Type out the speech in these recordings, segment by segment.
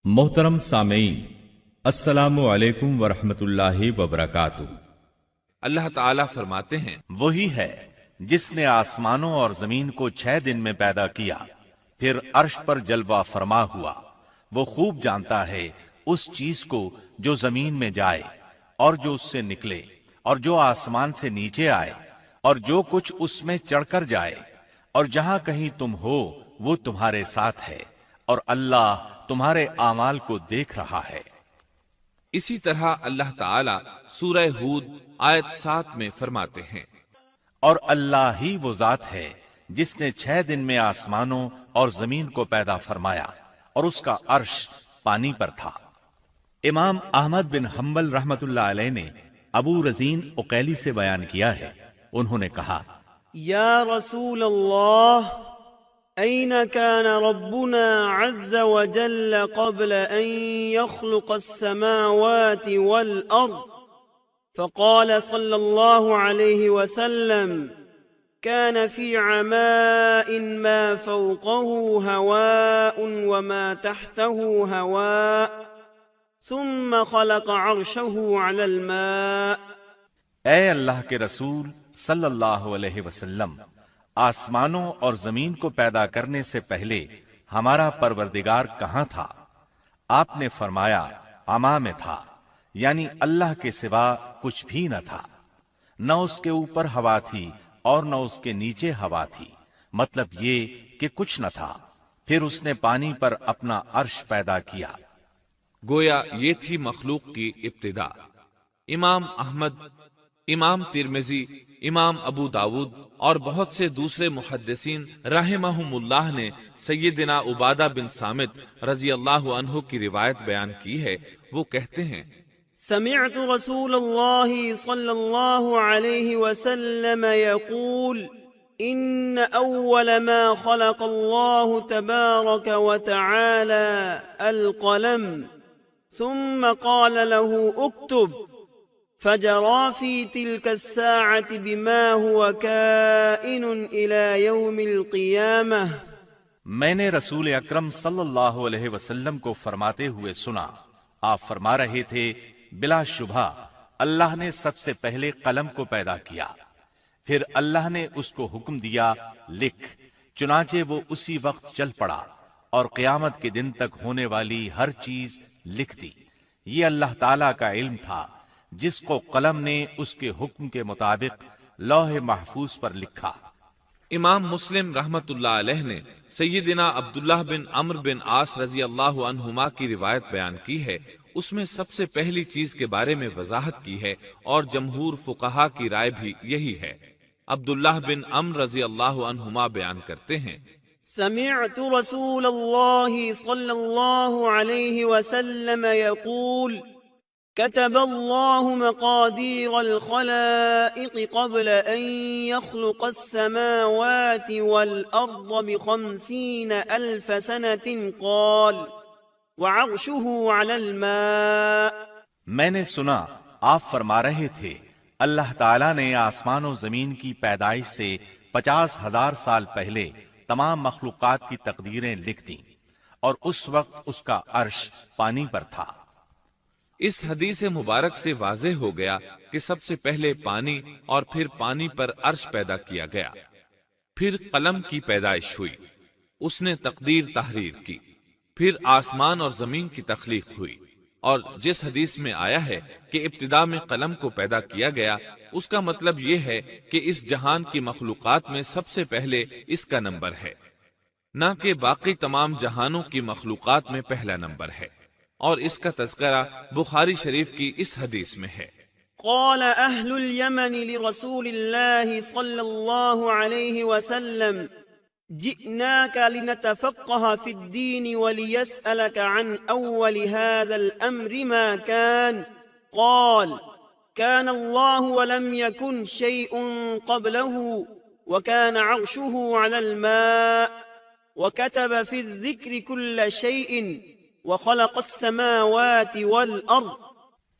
محترم سامعین، السلام علیکم ورحمۃ اللہ وبرکاتہ۔ اللہ تعالیٰ فرماتے ہیں، وہی ہے جس نے آسمانوں اور زمین کو 6 دن میں پیدا کیا، پھر عرش پر جلوہ فرما ہوا۔ وہ خوب جانتا ہے اس چیز کو جو زمین میں جائے اور جو اس سے نکلے، اور جو آسمان سے نیچے آئے، اور جو کچھ اس میں چڑھ کر جائے، اور جہاں کہیں تم ہو وہ تمہارے ساتھ ہے، اور اللہ تمہارے اعمال کو دیکھ رہا ہے۔ اسی طرح اللہ تعالیٰ سورہ ہود آیت 7 میں فرماتے ہیں، اور اللہ ہی وہ ذات ہے جس نے 6 دن میں آسمانوں اور زمین کو پیدا فرمایا، اور اس کا عرش پانی پر تھا۔ امام احمد بن حنبل رحمت اللہ علیہ نے ابو رزین عقیلی سے بیان کیا ہے، انہوں نے کہا، یا رسول اللہ، أين كان ربنا عز وجل قبل أن يخلق السماوات والأرض؟ فقال صلى الله عليه وسلم، كان في عماء ما فوقه هواء وما تحته هواء ثم خلق عرشه على الماء۔ اے اللہ کے رسول صلی اللہ علیہ وسلم، آسمانوں اور زمین کو پیدا کرنے سے پہلے ہمارا پروردگار کہاں تھا؟ آپ نے فرمایا، عما میں تھا، یعنی اللہ کے سوا کچھ بھی نہ تھا، نہ اس کے اوپر ہوا تھی اور نہ اس کے نیچے ہوا تھی، مطلب یہ کہ کچھ نہ تھا۔ پھر اس نے پانی پر اپنا عرش پیدا کیا۔ گویا یہ تھی مخلوق کی ابتدا۔ امام احمد، امام ترمذی، امام ابو داود اور بہت سے دوسرے محدثین رحمہم اللہ نے سیدنا عبادہ بن صامت رضی اللہ عنہ کی روایت بیان کی ہے۔ وہ کہتے ہیں، سمعت رسول اللہ صلی اللہ علیہ وسلم يقول ان اول ما خلق اللہ تبارک وتعالی القلم ثم قال له اكتب، فجرى في تلك الساعة بما هو كائن إلى يوم القيامة۔ میں نے رسول اکرم صلی اللہ علیہ وسلم کو فرماتے ہوئے سنا، آپ فرما رہے تھے، بلا شبہ اللہ نے سب سے پہلے قلم کو پیدا کیا، پھر اللہ نے اس کو حکم دیا، لکھ، چنانچہ وہ اسی وقت چل پڑا اور قیامت کے دن تک ہونے والی ہر چیز لکھ دی۔ یہ اللہ تعالی کا علم تھا جس کو قلم نے اس کے حکم کے مطابق لوح محفوظ پر لکھا۔ امام مسلم رحمت اللہ علیہ نے سیدنا عبداللہ بن عمرو بن عاص رضی اللہ عنہما کی روایت بیان کی ہے۔ اس میں سب سے پہلی چیز کے بارے میں وضاحت کی ہے، اور جمہور فقہا کی رائے بھی یہی ہے۔ عبداللہ بن عمرو رضی اللہ عنہما بیان کرتے ہیں، سمعت رسول اللہ صلی اللہ علیہ وسلم يقول كتب الله مقادير الخلائق قبل أن يخلق السماوات والأرض ب50,000 سنة قال وعرشه على الماء۔ میں نے سنا آپ فرما رہے تھے، اللہ تعالیٰ نے آسمان و زمین کی پیدائش سے 50,000 سال پہلے تمام مخلوقات کی تقدیریں لکھ دیں، اور اس وقت اس کا عرش پانی پر تھا۔ اس حدیث مبارک سے واضح ہو گیا کہ سب سے پہلے پانی اور پھر پانی پر عرش پیدا کیا گیا، پھر قلم کی پیدائش ہوئی، اس نے تقدیر تحریر کی، پھر آسمان اور زمین کی تخلیق ہوئی۔ اور جس حدیث میں آیا ہے کہ ابتدا میں قلم کو پیدا کیا گیا، اس کا مطلب یہ ہے کہ اس جہان کی مخلوقات میں سب سے پہلے اس کا نمبر ہے، نہ کہ باقی تمام جہانوں کی مخلوقات میں پہلا نمبر ہے۔ اور اس کا تذکرہ بخاری شریف کی اس حدیث میں ہے۔ قال اہل الیمن لرسول اللہ صلی اللہ علیہ وسلم جئناک لنتفقہ فی الدین ولیسألک عن اول هذا الامر ما كان قال كان الله ولم يكن شيء قبله وكان عرشه على الماء وكتب في الذكر كل شيء وخلق السماوات والارض۔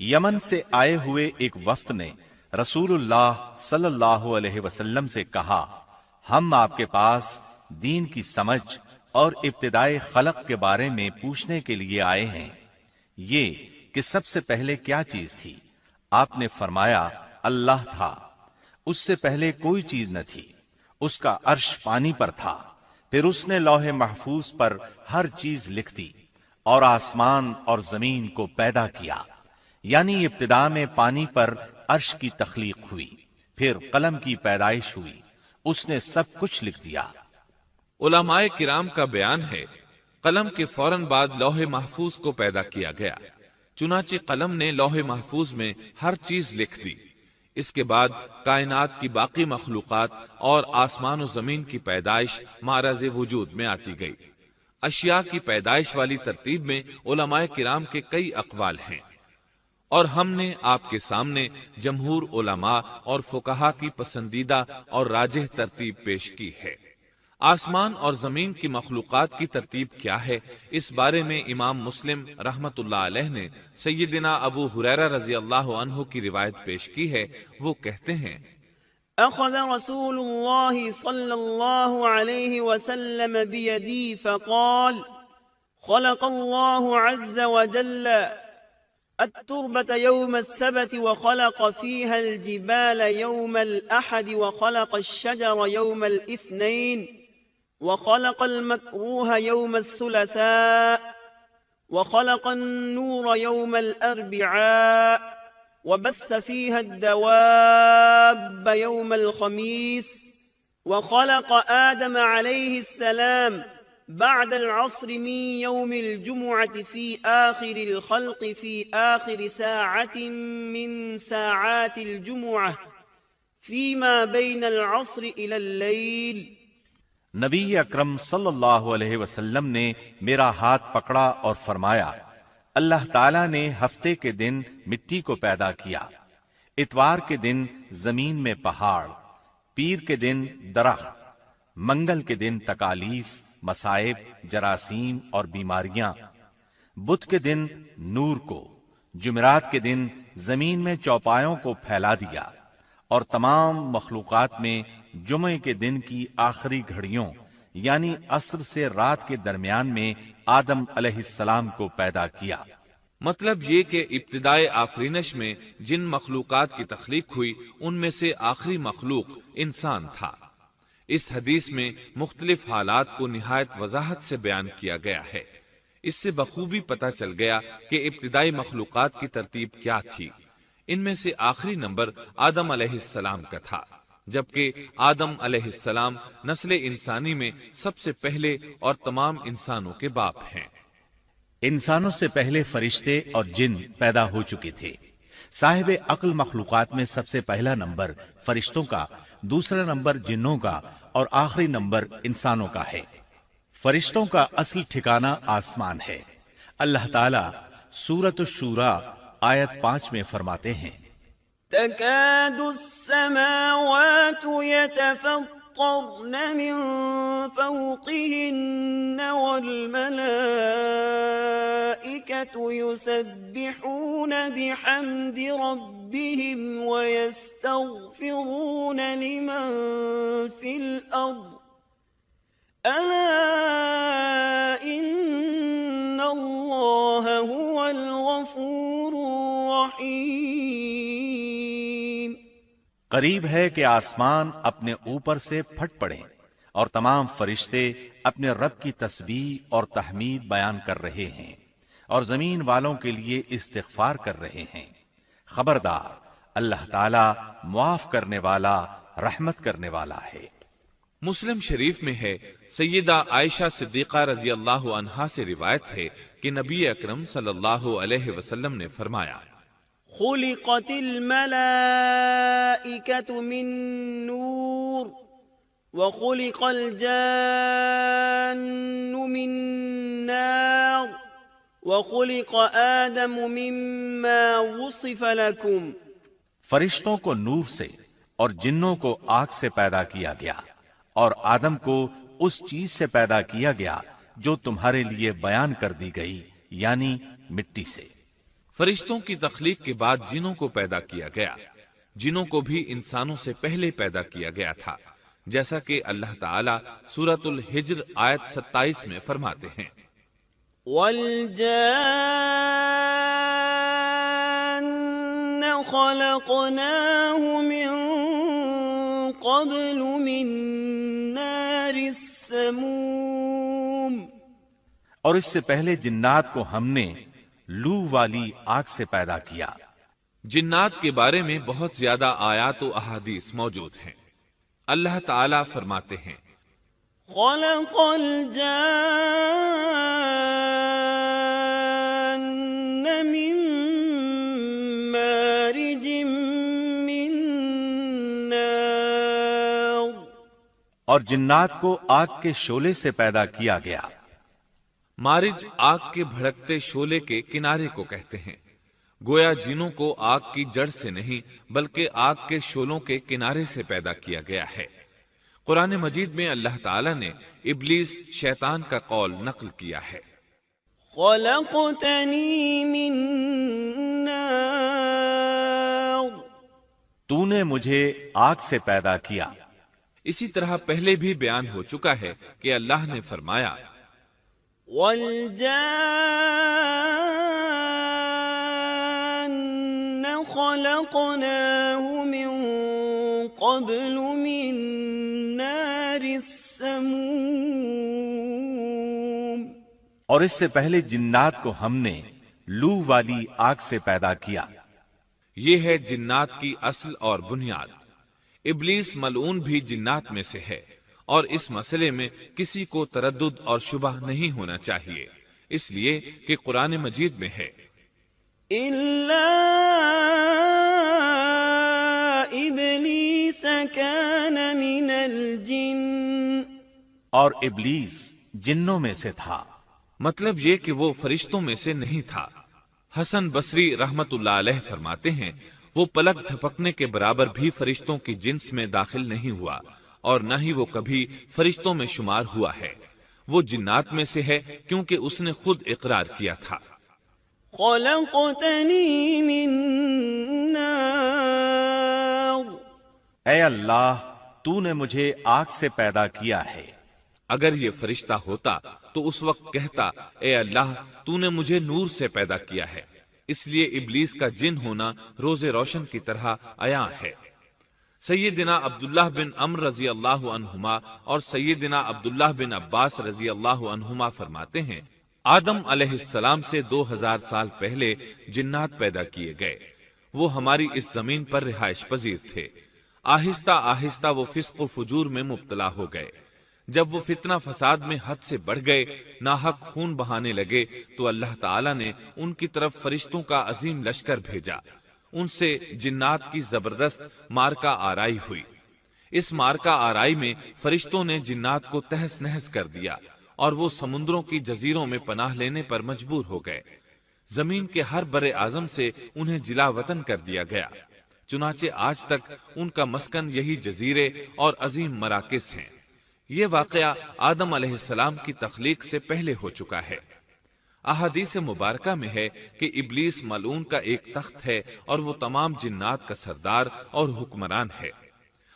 یمن سے آئے ہوئے ایک وفد نے رسول اللہ صلی اللہ علیہ وسلم سے کہا، ہم آپ کے پاس دین کی سمجھ اور ابتدائے خلق کے بارے میں پوچھنے کے لیے آئے ہیں، یہ کہ سب سے پہلے کیا چیز تھی؟ آپ نے فرمایا اللہ تھا، اس سے پہلے کوئی چیز نہ تھی، اس کا عرش پانی پر تھا، پھر اس نے لوح محفوظ پر ہر چیز لکھ دی، اور آسمان اور زمین کو پیدا کیا، یعنی ابتدا میں پانی پر عرش کی تخلیق ہوئی، پھر قلم کی پیدائش ہوئی، اس نے سب کچھ لکھ دیا۔ علماء کرام کا بیان ہے، قلم کے فوراً بعد لوح محفوظ کو پیدا کیا گیا، چنانچہ قلم نے لوح محفوظ میں ہر چیز لکھ دی۔ اس کے بعد کائنات کی باقی مخلوقات اور آسمان و زمین کی پیدائش معرض وجود میں آتی گئی۔ اشیاء کی پیدائش والی ترتیب میں علماء کرام کے کئی اقوال ہیں، اور ہم نے آپ کے سامنے جمہور علماء اور فقہا کی پسندیدہ اور راجح ترتیب پیش کی ہے۔ آسمان اور زمین کی مخلوقات کی ترتیب کیا ہے، اس بارے میں امام مسلم رحمت اللہ علیہ نے سیدنا ابو ہریرہ رضی اللہ عنہ کی روایت پیش کی ہے۔ وہ کہتے ہیں، أخذ رسول الله صلى الله عليه وسلم بيدي فقال خلق الله عز وجل التربة يوم السبت وخلق فيها الجبال يوم الأحد وخلق الشجر يوم الاثنين وخلق المكروه يوم الثلاثاء وخلق النور يوم الأربعاء وبث فيها الدواب يوم الخميس وخلق آدم عليه السلام بعد العصر من يوم الجمعة في آخر الخلق في آخر ساعة من ساعات الجمعة فيما بين العصر إلى الليل۔ نبی اکرم صلی اللہ علیہ وسلم نے میرا ہاتھ پکڑا اور فرمایا، اللہ تعالیٰ نے ہفتے کے دن مٹی کو پیدا کیا، اتوار کے دن زمین میں پہاڑ، پیر کے دن درخت، منگل کے دن تکالیف، مصائب، جراثیم اور بیماریاں، بدھ کے دن نور کو، جمعرات کے دن زمین میں چوپایوں کو پھیلا دیا، اور تمام مخلوقات میں جمعے کے دن کی آخری گھڑیوں یعنی عصر سے رات کے درمیان میں آدم علیہ السلام کو پیدا کیا۔ مطلب یہ کہ ابتدائے آفرینش میں جن مخلوقات کی تخلیق ہوئی ان میں سے آخری مخلوق انسان تھا۔ اس حدیث میں مختلف حالات کو نہایت وضاحت سے بیان کیا گیا ہے۔ اس سے بخوبی پتہ چل گیا کہ ابتدائی مخلوقات کی ترتیب کیا تھی۔ ان میں سے آخری نمبر آدم علیہ السلام کا تھا، جبکہ آدم علیہ السلام نسل انسانی میں سب سے پہلے اور تمام انسانوں کے باپ ہیں۔ انسانوں سے پہلے فرشتے اور جن پیدا ہو چکے تھے۔ صاحب عقل مخلوقات میں سب سے پہلا نمبر فرشتوں کا، دوسرا نمبر جنوں کا اور آخری نمبر انسانوں کا ہے۔ فرشتوں کا اصل ٹھکانہ آسمان ہے۔ اللہ تعالیٰ سورۃ الشورى آیت 5 میں فرماتے ہیں، تكاد السماوات يتفطرن من فوقهن والملائكة يسبحون بحمد ربهم ويستغفرون لمن في الأرض ألا إن الله هو الغفور الرحيم۔ قریب ہے کہ آسمان اپنے اوپر سے پھٹ پڑے اور تمام فرشتے اپنے رب کی تسبیح اور تحمید بیان کر رہے ہیں اور زمین والوں کے لیے استغفار کر رہے ہیں۔ خبردار، اللہ تعالی معاف کرنے والا، رحمت کرنے والا ہے۔ مسلم شریف میں ہے، سیدہ عائشہ صدیقہ رضی اللہ عنہا سے روایت ہے کہ نبی اکرم صلی اللہ علیہ وسلم نے فرمایا، خلقت الملائكة من نور وخلق الجان من نار وخلق آدم مما وصف لكم۔ فرشتوں کو نور سے اور جنوں کو آگ سے پیدا کیا گیا، اور آدم کو اس چیز سے پیدا کیا گیا جو تمہارے لیے بیان کر دی گئی، یعنی مٹی سے۔ فرشتوں کی تخلیق کے بعد جنوں کو پیدا کیا گیا۔ جنوں کو بھی انسانوں سے پہلے پیدا کیا گیا تھا، جیسا کہ اللہ تعالیٰ سورۃ الحجر آیت 27 میں فرماتے ہیں، وَالْجَانَّ خَلَقْنَاهُ مِن قَبْلُ مِن نَّارِ السَّمُومِ، اور اس سے پہلے جنات کو ہم نے لو والی آگ سے پیدا کیا۔ جنات کے بارے میں بہت زیادہ آیات و احادیث موجود ہیں۔ اللہ تعالیٰ فرماتے ہیں، خَلَقَ الْجَانَّ مِن مَّارِجٍ مِّن نَّارٍ، اور جنات کو آگ کے شعلے سے پیدا کیا گیا۔ مارج آگ کے بھڑکتے شعلے کے کنارے کو کہتے ہیں، گویا جنوں کو آگ کی جڑ سے نہیں بلکہ آگ کے شعلوں کے کنارے سے پیدا کیا گیا ہے۔ قرآن مجید میں اللہ تعالیٰ نے ابلیس شیطان کا قول نقل کیا ہے، خَلَقْتَنِي مِن نَّارٍ، تو نے مجھے آگ سے پیدا کیا۔ اسی طرح پہلے بھی بیان ہو چکا ہے کہ اللہ نے فرمایا، وَالْجَانَّ خَلَقْنَاهُ مِن قَبْلُ مِن نَّارِ السَّمُومِ، اور اس سے پہلے جنات کو ہم نے لو والی آگ سے پیدا کیا۔ یہ ہے جنات کی اصل اور بنیاد۔ ابلیس ملعون بھی جنات میں سے ہے، اور اس مسئلے میں کسی کو تردد اور شبہ نہیں ہونا چاہیے، اس لیے کہ قرآن مجید میں ہے، إِلَّا إِبْلِيسَ كَانَ مِنَ الْجِنِّ، اور ابلیس جنوں میں سے تھا۔ مطلب یہ کہ وہ فرشتوں میں سے نہیں تھا۔ حسن بصری رحمت اللہ علیہ فرماتے ہیں، وہ پلک جھپکنے کے برابر بھی فرشتوں کی جنس میں داخل نہیں ہوا، اور نہ ہی وہ کبھی فرشتوں میں شمار ہوا ہے۔ وہ جنات میں سے ہے کیونکہ اس نے خود اقرار کیا تھا، خَلَقْتَنِي مِن نَّارٍ، اے اللہ تو نے مجھے آگ سے پیدا کیا ہے۔ اگر یہ فرشتہ ہوتا تو اس وقت کہتا، اے اللہ تو نے مجھے نور سے پیدا کیا ہے۔ اس لیے ابلیس کا جن ہونا روز روشن کی طرح عیاں ہے۔ سیدنا عبداللہ بن عمر رضی اللہ عنہما اور سیدنا عبداللہ بن عباس رضی اللہ عنہما فرماتے ہیں، آدم علیہ السلام سے 2000 سال پہلے جنات پیدا کیے گئے۔ وہ ہماری اس زمین پر رہائش پذیر تھے۔ آہستہ آہستہ وہ فسق و فجور میں مبتلا ہو گئے۔ جب وہ فتنہ فساد میں حد سے بڑھ گئے، ناحق خون بہانے لگے، تو اللہ تعالیٰ نے ان کی طرف فرشتوں کا عظیم لشکر بھیجا۔ ان سے جنات کی زبردست مارکہ آرائی ہوئی۔ اس مارکہ آرائی میں فرشتوں نے جنات کو تہس نہس کر دیا، اور وہ سمندروں کی جزیروں میں پناہ لینے پر مجبور ہو گئے۔ زمین کے ہر بر اعظم سے انہیں جلا وطن کر دیا گیا، چنانچہ آج تک ان کا مسکن یہی جزیرے اور عظیم مراکز ہیں۔ یہ واقعہ آدم علیہ السلام کی تخلیق سے پہلے ہو چکا ہے۔ احادیث مبارکہ میں ہے کہ ابلیس ملعون کا ایک تخت ہے، اور وہ تمام جنات کا سردار اور حکمران ہے۔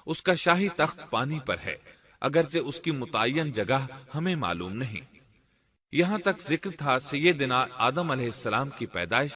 اس کا شاہی تخت پانی پر ہے، اگرچہ اس کی متعین جگہ ہمیں معلوم نہیں۔ یہاں تک ذکر تھا سیدنا آدم علیہ السلام کی پیدائش